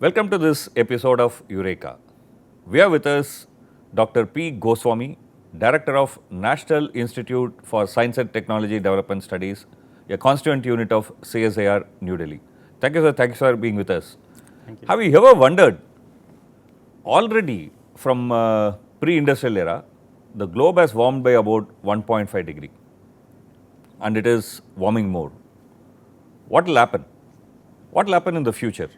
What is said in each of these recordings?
Welcome to this episode of Eureka. We are with us Dr. P. Goswami, Director of National Institute for Science and Technology Development Studies, a constituent unit of CSIR, New Delhi. Thank you, sir. Thank you for being with us. Thank you. Have you ever wondered, already from pre-industrial era, the globe has warmed by about 1.5 degree and it is warming more. What will happen? What will happen in the future?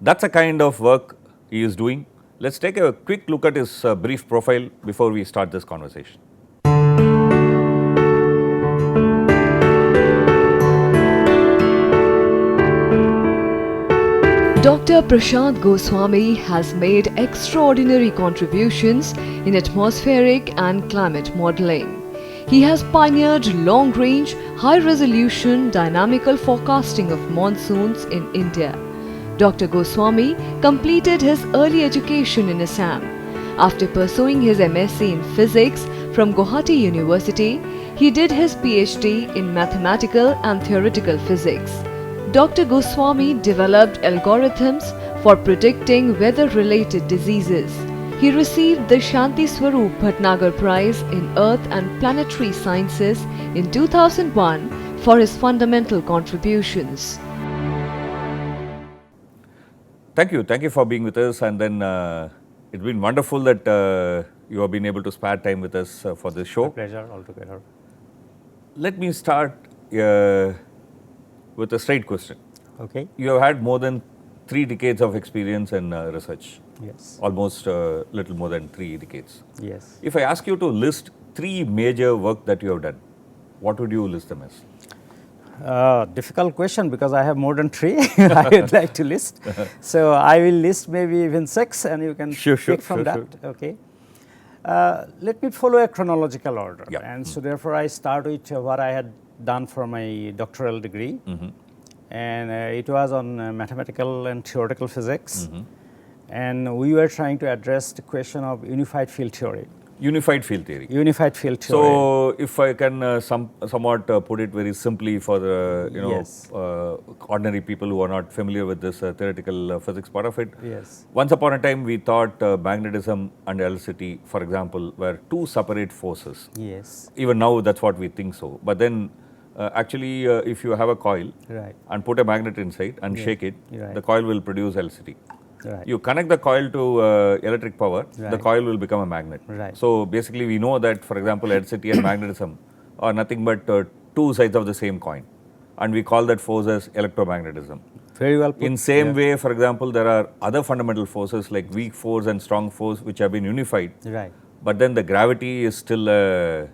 That's a kind of work he is doing. Let's take a quick look at his brief profile before we start this conversation. Dr. Prashant Goswami has made extraordinary contributions in atmospheric and climate modeling. He has pioneered long-range, high-resolution dynamical forecasting of monsoons in India. Dr. Goswami completed his early education in Assam. After pursuing his MSc in physics from Guwahati University, he did his PhD in mathematical and theoretical physics. Dr. Goswami developed algorithms for predicting weather-related diseases. He received the Shanti Swarup Bhatnagar Prize in Earth and Planetary Sciences in 2001 for his fundamental contributions. Thank you for being with us, and then it's been wonderful that you have been able to spare time with us for this show. My pleasure altogether. Let me start with a straight question. Okay. You have had more than 3 decades of experience in research, Yes. almost a little more than 3 decades. Yes. If I ask you to list 3 major work that you have done, what would you list them as? Difficult question because I have more than 3 I would like to list. So I will list maybe even 6 and you can pick from that. Okay. Let me follow a chronological order. Yeah. And so therefore I start with what I had done for my doctoral degree. And it was on mathematical and theoretical physics. And we were trying to address the question of unified field theory. Unified field theory. Unified field theory. So, if I can somewhat put it very simply for the Yes. ordinary people who are not familiar with this theoretical physics part of it. Yes. Once upon a time, we thought magnetism and electricity, for example, were 2 separate forces. Yes. Even now, that's what we think so. But then, actually, if you have a coil Right. and put a magnet inside and shake it, Right. the coil will produce electricity. Right. You connect the coil to electric power, the Right. coil will become a magnet. Right. So basically we know that, for example, electricity and magnetism are nothing but 2 sides of the same coin, and we call that force as electromagnetism. Very well put. In same way, for example, there are other fundamental forces like weak force and strong force which have been unified, Right. but then the gravity is still a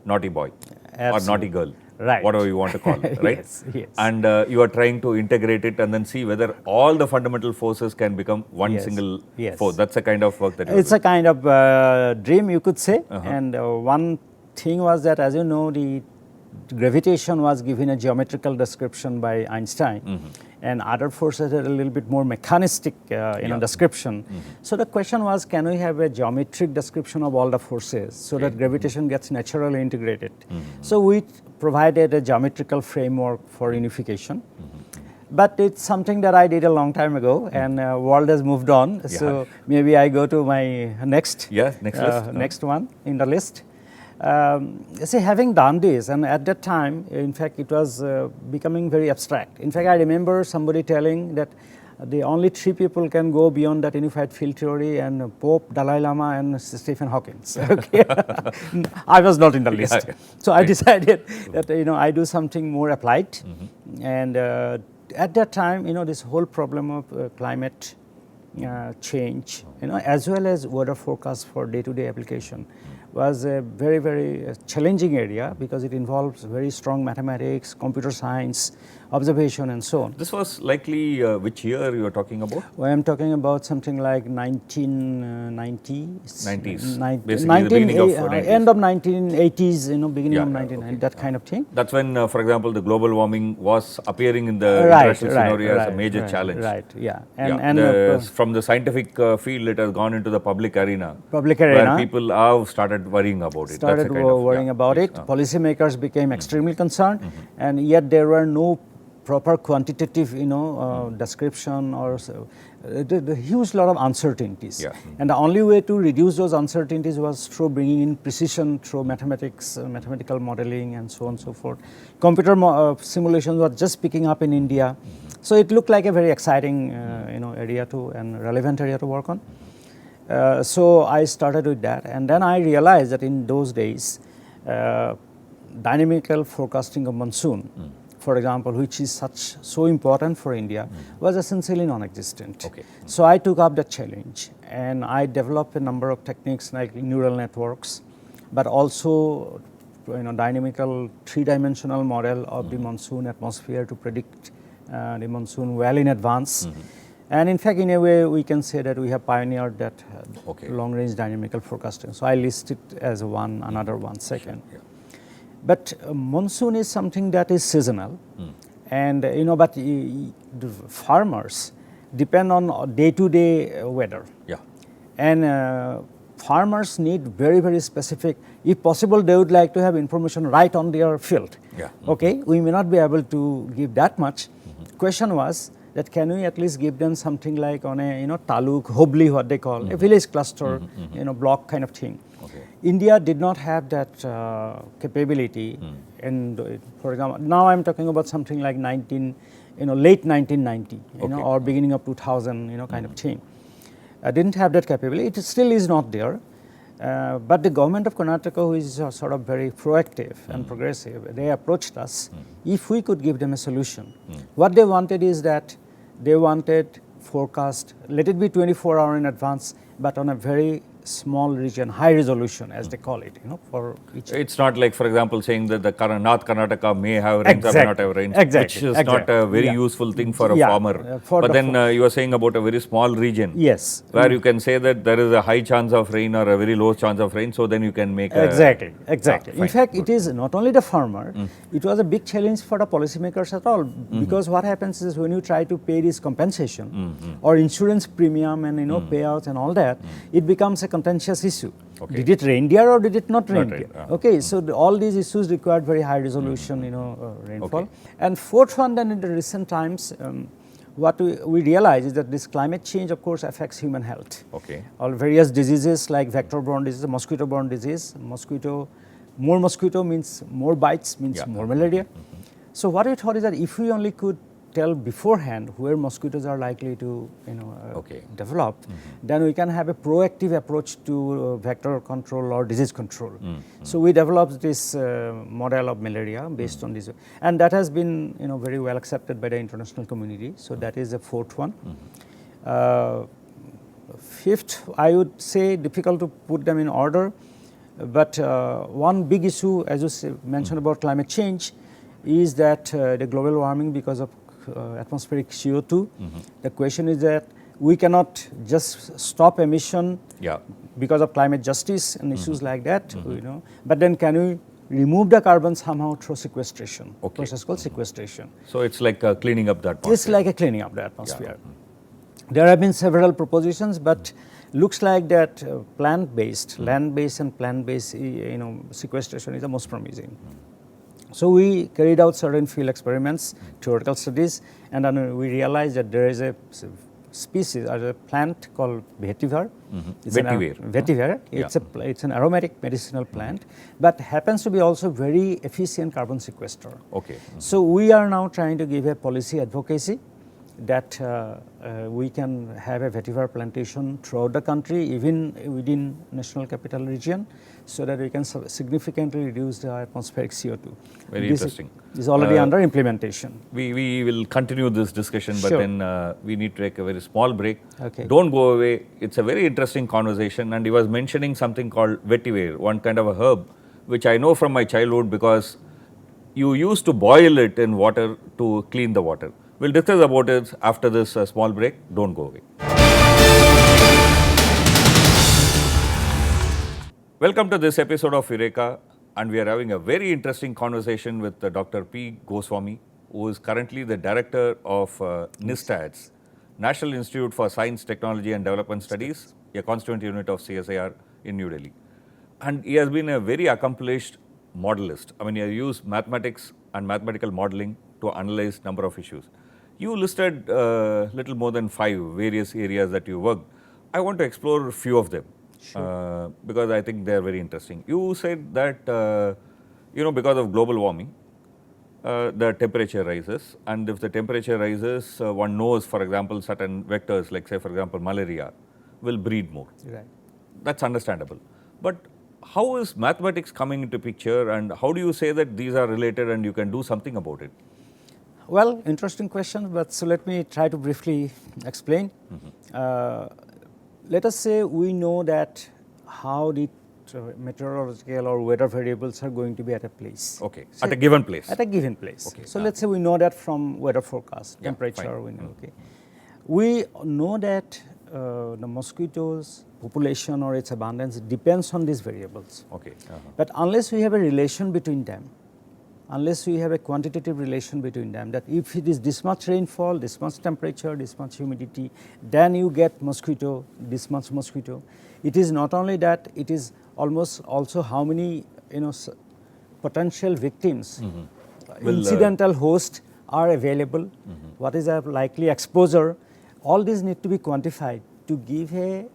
naughty boy or Absolutely. naughty girl. Right. Whatever you want to call it, right? Yes, yes. And you are trying to integrate it and then see whether all the fundamental forces can become one Yes, single yes. force. That's the kind of work that you It's a kind of dream, you could say. And one thing was that, as you know, the gravitation was given a geometrical description by Einstein, and other forces had a little bit more mechanistic description. So the question was, can we have a geometric description of all the forces so that gravitation gets naturally integrated? So we provided a geometrical framework for unification. But it's something that I did a long time ago, and world has moved on. So maybe I go to my next list. next one in the list. See, having done this, and at that time, in fact, it was becoming very abstract. In fact, I remember somebody telling that the only 3 people can go beyond that unified field theory, and Pope, Dalai Lama, and Stephen Hawking. Okay. I was not in the list. Yeah. So I decided that I do something more applied, and at that time, this whole problem of climate change, as well as weather forecast for day-to-day application, was a very, very challenging area because it involves very strong mathematics, computer science, observation, and so on. This was likely which year you are talking about? Well, I'm talking about something like 1990s. 90s. Basically the beginning of 90s. End of 1980s, beginning Yeah, of 1990s, that kind of thing. That's when, for example, the global warming was appearing in the Right, international scenario as a major right, challenge. Right, yeah. From the scientific field, it has gone into the public arena. Public arena. Where people have started worrying about it. Started That's a kind of, worrying about it. Policymakers became extremely concerned, and yet there were no proper quantitative, description or the huge lot of uncertainties. Yeah. And the only way to reduce those uncertainties was through bringing in precision through mathematics, mathematical modeling, and so on and so forth. Computer simulations were just picking up in India, so it looked like a very exciting, area to and relevant area to work on. So I started with that, and then I realized that in those days, dynamical forecasting of monsoon, for example, which is so important for India, was essentially non-existent. Okay. So I took up the challenge, and I developed a number of techniques like neural networks, but also dynamical three-dimensional model of the monsoon atmosphere to predict the monsoon well in advance. And in fact, in a way, we can say that we have pioneered that long-range dynamical forecasting. So I list it as another one second. Yeah. But monsoon is something that is seasonal, and but the farmers depend on day-to-day weather. Yeah. And farmers need very, very specific. If possible, they would like to have information right on their field. Yeah. Okay, we may not be able to give that much. Question was that can we at least give them something like on a taluk, hobli, what they call a village cluster, block kind of thing. Okay. India did not have that capability, and for example, now I'm talking about something like late 1990, or beginning of 2000, kind of thing. Didn't have that capability. It still is not there, but the government of Karnataka, who is sort of very proactive and progressive, they approached us if we could give them a solution. What they wanted is that they wanted forecast, let it be 24 hours in advance, but on a very small region, high resolution, as they call it, for each. It's not like, for example, saying that the North Karnataka may have rains or may not have rains, which is not a very useful thing for a farmer. But then you are saying about a very small region, yes, where you can say that there is a high chance of rain or a very low chance of rain, so then you can make exactly. fine, In fact, good. it is not only the farmer, it was a big challenge for the policymakers at all, because what happens is when you try to pay this compensation or insurance premium and payouts and all that, it becomes a contentious issue. Okay. Did it rain there or did it not rain rain, there? Okay, so all these issues required very high resolution, rainfall. Okay. And fourth one, then in the recent times, what we realize is that this climate change, of course, affects human health. Okay. All various diseases like vector-borne disease, mosquito-borne disease, more mosquito means more bites, means more malaria. So what we thought is that if we only could tell beforehand where mosquitoes are likely to develop, then we can have a proactive approach to vector control or disease control. So we developed this model of malaria based on this, and that has been very well accepted by the international community. So that is the fourth one. Fifth, I would say difficult to put them in order, but one big issue, as you mentioned about climate change, is that the global warming because of atmospheric CO2. The question is that we cannot just stop emission because of climate justice and issues like that, but then can we remove the carbon somehow through sequestration, process called sequestration. So it's like cleaning up the atmosphere. It's like a cleaning up the atmosphere. There have been several propositions, but looks like that plant-based, land-based and plant-based sequestration is the most promising. So we carried out certain field experiments, theoretical studies, and then we realized that there is a species or a plant called vetiver. Vetiver. It's an aromatic medicinal plant, but happens to be also very efficient carbon sequester. Okay. So we are now trying to give a policy advocacy that we can have a vetiver plantation throughout the country, even within national capital region, so that we can significantly reduce the atmospheric CO2. Very interesting. This is already under implementation. We will continue this discussion, but then we need to take a very small break. Okay. Don't go away. It's a very interesting conversation, and he was mentioning something called vetiver, one kind of a herb, which I know from my childhood because you used to boil it in water to clean the water. We'll discuss about it after this small break. Don't go away. Welcome to this episode of Eureka, and we are having a very interesting conversation with Dr. P. Goswami, who is currently the director of NISTADS, National Institute for Science, Technology and Development Studies, a constituent unit of CSIR in New Delhi. And he has been a very accomplished modelist. I mean, he has used mathematics and mathematical modeling to analyze number of issues. You listed little more than 5 various areas that you worked. I want to explore a few of them because I think they are very interesting. You said that because of global warming, the temperature rises, and if the temperature rises, one knows, for example, certain vectors, like say for example malaria, will breed more. Right. That's understandable. But how is mathematics coming into picture, and how do you say that these are related and you can do something about it? Well, interesting question, but so let me try to briefly explain. Let us say we know that how the meteorological or weather variables are going to be at a place. Okay, at a given place. At a given place. Okay. So let's say we know that from weather forecast, temperature, fine. we know. Okay, we know that the mosquitoes population or its abundance depends on these variables. Okay. But unless we have a relation between them, unless we have a quantitative relation between them, that if it is this much rainfall, this much temperature, this much humidity, then you get mosquito, this much mosquito. It is not only that, it is almost also how many potential victims, incidental hosts are available, what is a likely exposure. All these need to be quantified to give a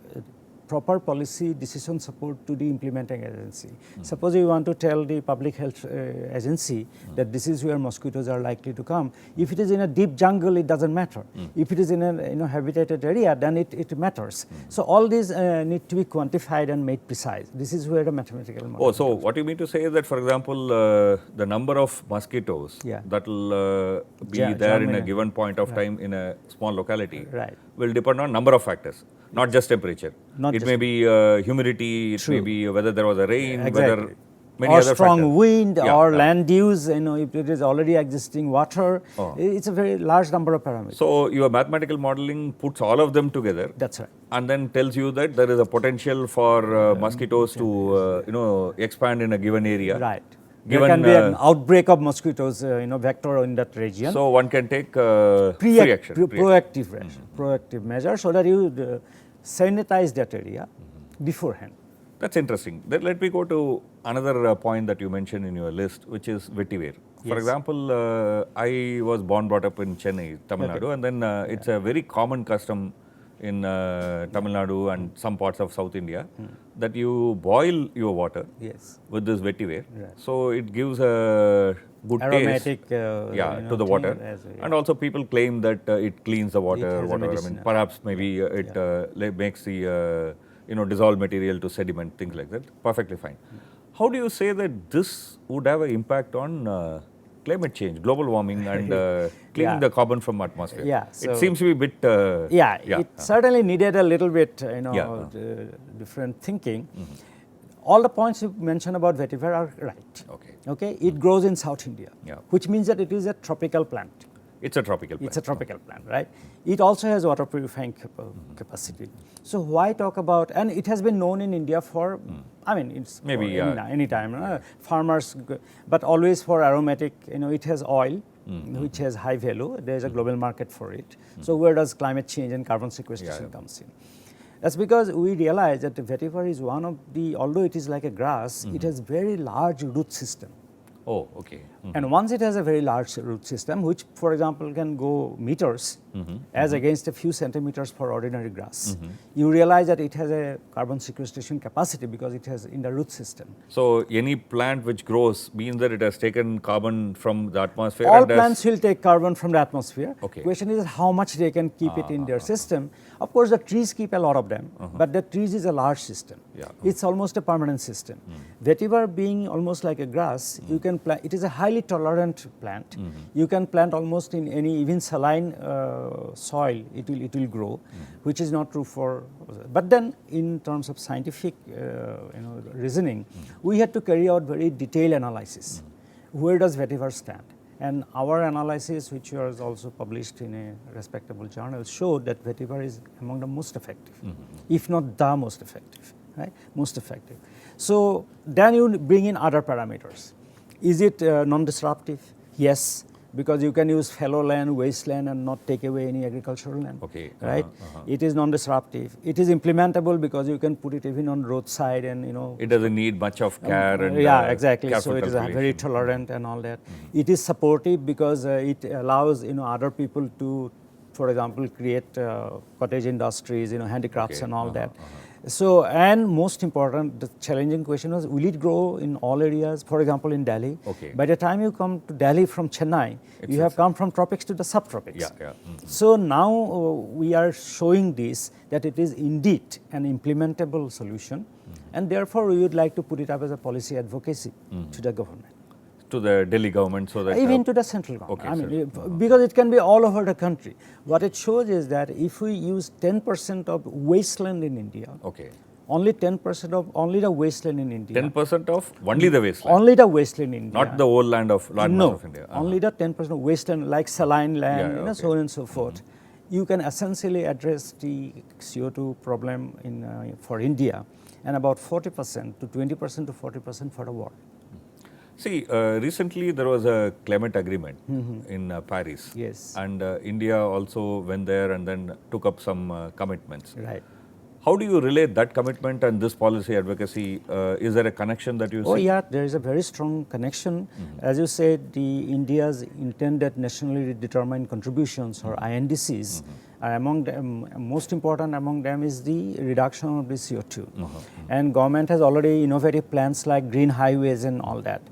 proper policy decision support to the implementing agency. Suppose you want to tell the public health agency that this is where mosquitoes are likely to come. If it is in a deep jungle, it doesn't matter. If it is in a habitated area, then it matters. So all these need to be quantified and made precise. This is where the mathematical model so what you mean to say is that, for example, the number of mosquitoes that will be there in a given point of time in a small locality will depend on number of factors, not just temperature. It may be humidity, it may be whether there was a rain, whether many or other strong factors. wind or land use, if it is already existing water. It's a very large number of parameters. So your mathematical modeling puts all of them together. That's right. And then tells you that there is a potential for mosquitoes to expand in a given area. Right. Given, there can be an outbreak of mosquitoes, vector in that region. So one can take proactive measures so that you sanitize that area beforehand. That's interesting. Then let me go to another point that you mentioned in your list, which is vetiver. For example, I was brought up in Chennai, Tamil Nadu, and then it's a very common custom in Tamil Nadu and some parts of South India that you boil your water with this vetiver. So it gives a good aromatic taste to the water. And also people claim that it cleans the water, whatever. I mean, perhaps maybe it makes the dissolved material to sediment, things like that. Perfectly fine. How do you say that this would have an impact on climate change, global warming, and cleaning the carbon from atmosphere? So it seems to be a bit. It certainly needed a little bit, different thinking. All the points you mentioned about vetiver are right. Okay. It grows in South India, which means that it is a tropical plant. It's a tropical plant. It's a tropical plant, right? It also has water purifying capacity. So why talk about, and it has been known in India for, it's maybe any time. Farmers, but always for aromatic, it has oil, which has high value. There is a global market for it. So where does climate change and carbon sequestration comes in? That's because we realize that the vetiver is one of the, although it is like a grass, it has very large root system. Oh, okay. And once it has a very large root system, which for example can go meters as against a few centimeters for ordinary grass, you realize that it has a carbon sequestration capacity because it has in the root system. So any plant which grows means that it has taken carbon from the atmosphere? All plants will take carbon from the atmosphere. Okay. Question is how much they can keep it in their system. Of course, the trees keep a lot of them, but the trees is a large system. It's almost a permanent system. Vetiver being almost like a grass, you can plant, it is a highly tolerant plant. You can plant almost in any, even saline soil, it will grow, which is not true for, but then in terms of scientific reasoning, we had to carry out very detailed analysis. Where does vetiver stand? And our analysis, which was also published in a respectable journal, showed that vetiver is among the most effective, if not the most effective, right? Most effective. So then you bring in other parameters. Is it non-disruptive? Yes. because you can use fallow land, wasteland, and not take away any agricultural land. Okay. Right? It is non-disruptive. It is implementable because you can put it even on roadside, and It doesn't need much of care and yeah, exactly. careful So it is calculation. very tolerant and all that. It is supportive because it allows other people to, for example, create cottage industries, handicrafts Okay. and all that. So, and most important, the challenging question was, will it grow in all areas? For example, in Delhi. Okay. By the time you come to Delhi from Chennai, you have come from tropics to the subtropics. Yeah, yeah. So now we are showing this, that it is indeed an implementable solution, and therefore we would like to put it up as a policy advocacy to the government. To the Delhi government, so that Even to the central government. Okay, I mean, sir. because it can be all over the country. What it shows is that if we use 10% of wasteland in India, Okay. only 10% of only the wasteland in India, 10% of only the wasteland, only the wasteland in India, not the whole land of large mass of India. only the 10% of wasteland, like saline land, Yeah, so on and so forth. You can essentially address the CO2 problem for India, and about 40% to 20% to 40% for the world. See, recently there was a climate agreement in Paris. Yes. And India also went there and then took up some commitments. Right. How do you relate that commitment and this policy advocacy? Is there a connection that you see? Oh yeah, there is a very strong connection. As you said, the India's intended nationally determined contributions, or INDCs, are among them. Most important among them is the reduction of the CO2. And government has already innovative plans like green highways and all that.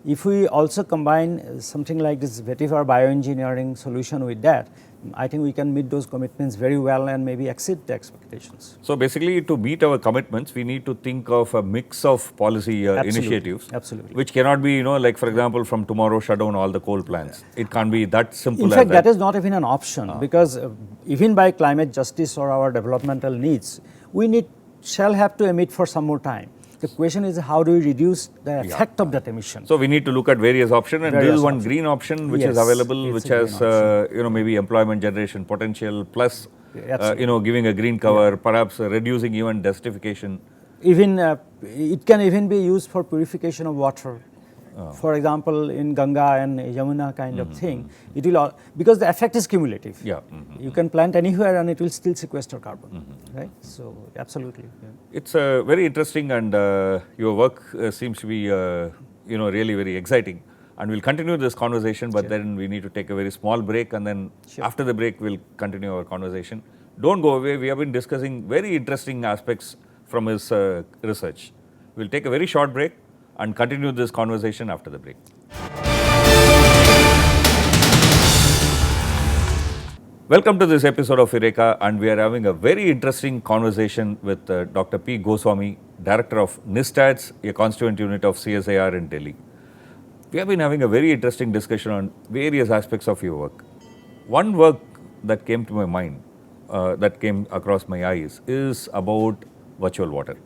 If we also combine something like this vetiver bioengineering solution with that, I think we can meet those commitments very well and maybe exceed the expectations. So basically, to meet our commitments, we need to think of a mix of policy initiatives. Absolutely. Which cannot be, like for example, from tomorrow shut down all the coal plants. It can't be that simple. In as fact, that is not even an option, because even by climate justice or our developmental needs, we shall have to emit for some more time. The question is, how do we reduce the effect of that emission? So we need to look at various options, and this is one options. green option which is Yes, available, it's which a has green maybe employment generation potential, plus Absolutely. giving a green cover, perhaps reducing even desertification. Even it can even be used for purification of water. For example, in Ganga and Yamuna kind of thing, it will because the effect is cumulative. Yeah. You can plant anywhere and it will still sequester carbon, right? So absolutely. Yeah. It's very interesting, and your work seems to be really very exciting. And we'll continue this conversation, but then we need to take a very small break, and then after the break we'll continue our conversation. Don't go away. We have been discussing very interesting aspects from his research. We'll take a very short break and continue this conversation after the break. Welcome to this episode of Eureka, and we are having a very interesting conversation with Dr. P. Goswami, Director of NISTADS, a constituent unit of CSIR in Delhi. We have been having a very interesting discussion on various aspects of your work. One work that came to my mind, that came across my eyes, is about virtual water.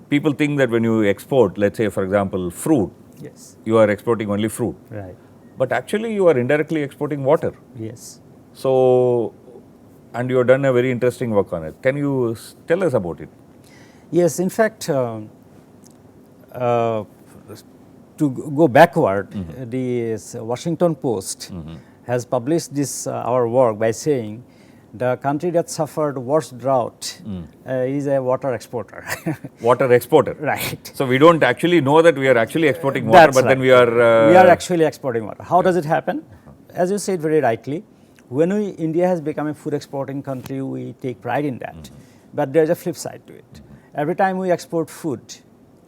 People think that when you export, let's say for example, fruit, Yes. you are exporting only fruit. Right. But actually you are indirectly exporting water. Yes. So, and you have done a very interesting work on it. Can you tell us about it? Yes. In fact, to go backward, the Washington Post has published this our work by saying the country that suffered worst drought is a water exporter. Water exporter. Right. So we don't actually know that we are actually exporting water, That's but then right. we are... we are actually exporting water. How does it happen? As you said very rightly, when India has become a food exporting country, we take pride in that. But there is a flip side to it. Every time we export food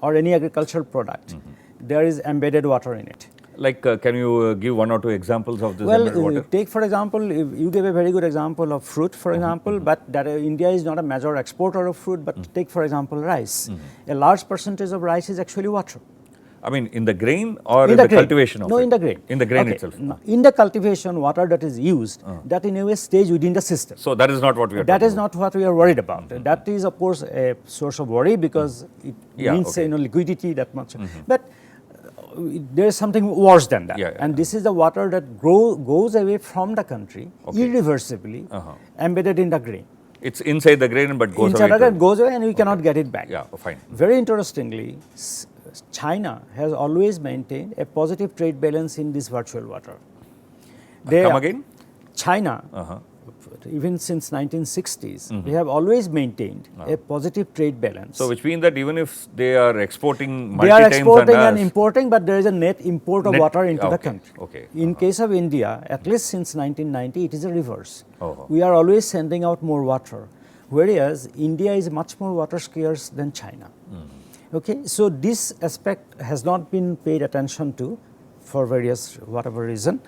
or any agricultural product, there is embedded water in it. Like, can you give one or two examples of this Well, embedded water? take for example, you gave a very good example of fruit, for example, but that India is not a major exporter of fruit, but take for example rice. A large percentage of rice is actually water. I mean, in the grain or in the grain. cultivation of it? No, in the grain. In the grain Okay. itself. No, in the cultivation, water that is used, that in a way stays within the system. So that is not what we are That talking is not what we are worried about. That is, of course, a source of worry because it means okay. liquidity that much. But there is something worse than that. And this is the water that goes away from the country irreversibly, embedded in the grain. It's inside the grain but goes Inside away. the grain goes away and we cannot get it back. Yeah, fine. Very interestingly, China has always maintained a positive trade balance in this virtual water. Come again? China, even since 1960s, they have always maintained a positive trade balance. So, which means that even if they are exporting They multi are times exporting than and us, importing, but there is a net import of Net- water into the okay, country. okay, In case of India, at least since 1990, it is a reverse. Oh. We are always sending out more water, whereas India is much more water scarce than China. Okay, so this aspect has not been paid attention to for various whatever reason.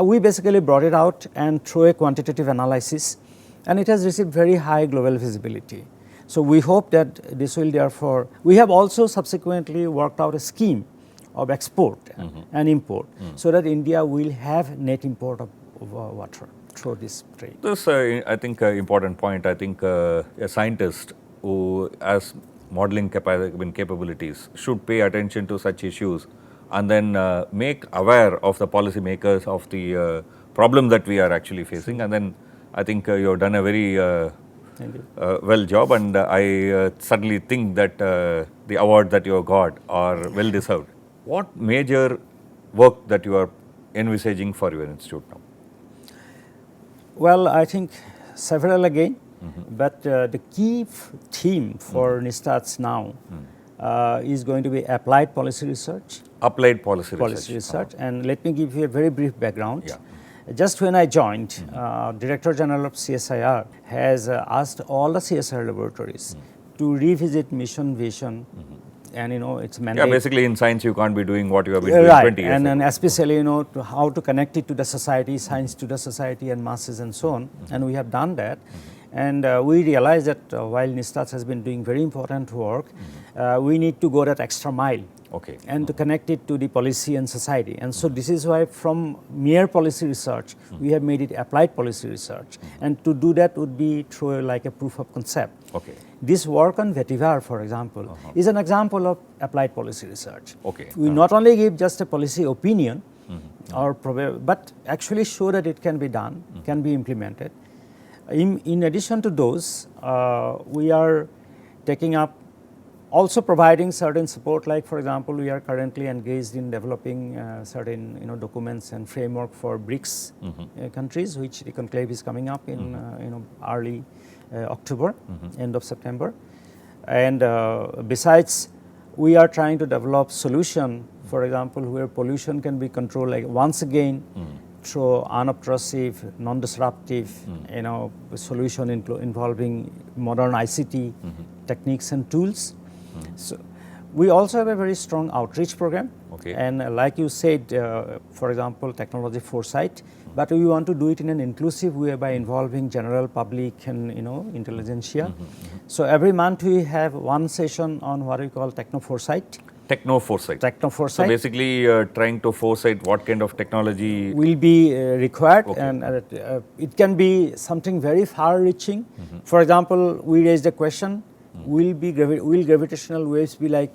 We basically brought it out and through a quantitative analysis, and it has received very high global visibility. So we hope that this will therefore, we have also subsequently worked out a scheme of export and import, so that India will have net import of water through this trade. this I think important point. I think a scientist who has modeling capabilities should pay attention to such issues and then make aware of the policy makers of the problem that we are actually facing, and then I think you have done a very well job, and I certainly think that the award that you have got are well deserved. What major work that you are envisaging for your institute now? Well, I think several again, but the key theme for NISTATS now is going to be applied policy research. Applied policy research. And let me give you a very brief background. Yeah. Just when I joined, Director General of CSIR has asked all the CSIR laboratories to revisit mission, vision, and its mandate. Yeah, basically in science you can't be doing what you have been doing Right, 20 years and ago. especially to how to connect it to the society, science to the society and masses and so on, and we have done that. And we realize that while NISTATS has been doing very important work, we need to go that extra mile. Okay. And to connect it to the policy and society. And so this is why from mere policy research, we have made it applied policy research. And to do that would be through like a proof of concept. Okay. This work on vetiver, for example, is an example of applied policy research. Okay. We not only give just a policy opinion, but actually show that it can be done, can be implemented. In addition to those, we are taking up also providing certain support, like for example, we are currently engaged in developing certain documents and framework for BRICS countries, which the conclave is coming up in early October, end of September. And besides, we are trying to develop solution, for example, where pollution can be controlled, like once again through unobtrusive, non-disruptive, solution involving modern ICT techniques and tools. So we also have a very strong outreach program, and like you said, for example, technology foresight, but we want to do it in an inclusive way by involving general public and intelligentsia. So every month we have one session on what we call techno foresight. Techno foresight. Techno foresight. So basically, trying to foresight what kind of technology will be required, and it can be something very far-reaching. For example, we raised a question: will gravitational waves be like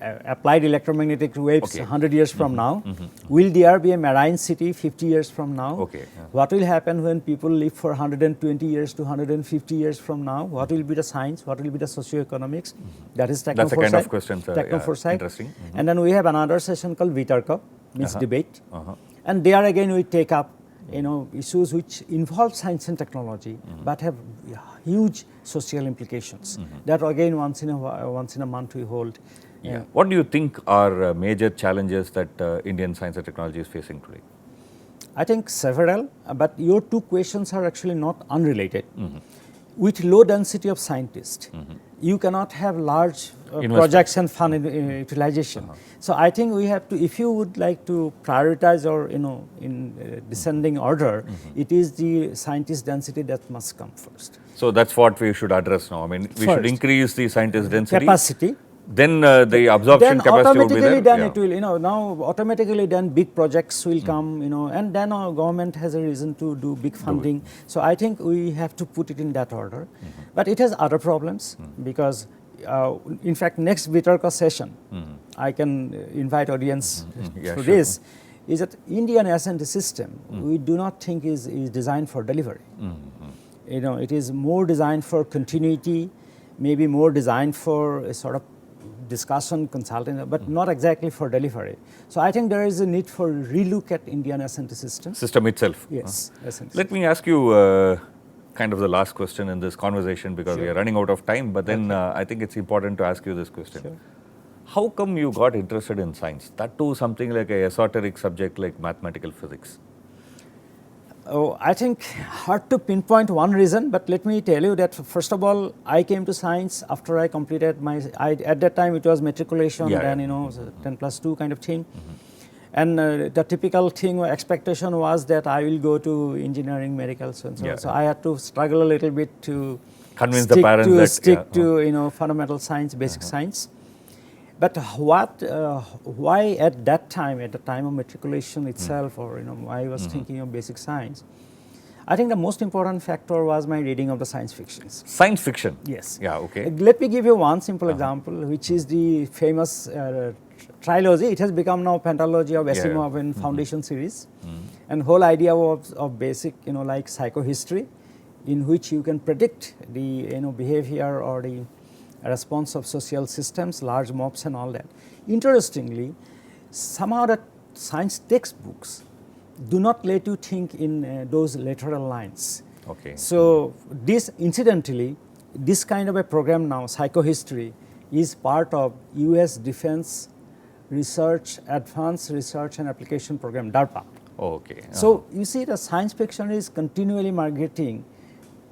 applied electromagnetic waves 100 years from now? Will there be a marine city 50 years from now? What will happen when people live for 120 years to 150 years from now? What will be the science? What will be the socioeconomics? That is techno foresight. That's a kind of question, sir. Techno foresight. Interesting. And then we have another session called Vitarka, means debate. And there again we take up issues which involve science and technology, but have huge social implications. That again once in a month we hold. Yeah. What do you think are major challenges that Indian science and technology is facing today? I think several, but your two questions are actually not unrelated. With low density of scientists, you cannot have large projects and fund utilization. So I think we have to, if you would like to prioritize or in descending order, it is the scientist density that must come first. So that's what we should address now. I mean, we should increase the scientist density. Capacity. Then the absorption capacity will be there. Then it will, now automatically then big projects will come, and then our government has a reason to do big funding. So I think we have to put it in that order. But it has other problems because, in fact, next Vitarka session, I can invite audience through this, is that Indian S&T system, we do not think is designed for delivery. It is more designed for continuity, maybe more designed for a sort of discussion, consulting, but not exactly for delivery. So I think there is a need for relook at Indian S&T system. System itself. Yes, S&T Let me ask you kind of the last question in this conversation because we are running out of time, but then I think it's important to ask you this question. Sure. How come you got interested in science? That too something like a esoteric subject like mathematical physics. Oh, I think hard to pinpoint one reason, but let me tell you that first of all, I came to science after I completed my, at that time it was matriculation, then you know, 10+2 kind of thing. And the typical thing, expectation was that I will go to engineering, medical, so and so. So I had to struggle a little bit to convince the parents that stick to you know, fundamental science, basic science. But why at that time, at the time of matriculation itself, or you know, I was thinking of basic science, I think the most important factor was my reading of the science fictions. Science fiction? Yes. Yeah, okay. Let me give you one simple example, which is the famous trilogy. It has become now pentalogy of Asimov and Foundation series. And whole idea of basic, you know, like psychohistory, in which you can predict the, you know, behavior or the response of social systems, large mobs and all that. Interestingly, somehow the science textbooks do not let you think in those lateral lines. Okay. So this, incidentally, this kind of a program now, psychohistory, is part of US Defense Research, Advanced Research and Application Program, DARPA. Oh, okay. So you see, the science fiction is continually migrating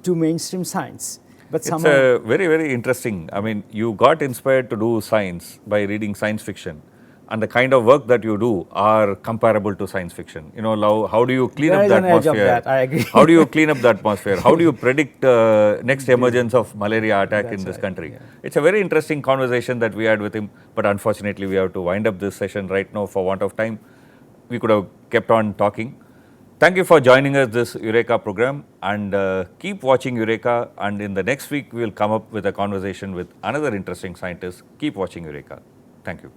to mainstream science. But it's very, very interesting. I mean, you got inspired to do science by reading science fiction, and the kind of work that you do are comparable to science fiction. You know, how do you clean up the atmosphere? Edge of that, I agree. How do you clean up the atmosphere? How do you predict next emergence of malaria attack in this country? Yeah. It's a very interesting conversation that we had with him, but unfortunately we have to wind up this session right now for want of time. We could have kept on talking. Thank you for joining us this Eureka program, and keep watching Eureka, and in the next week we will come up with a conversation with another interesting scientist. Keep watching Eureka. Thank you.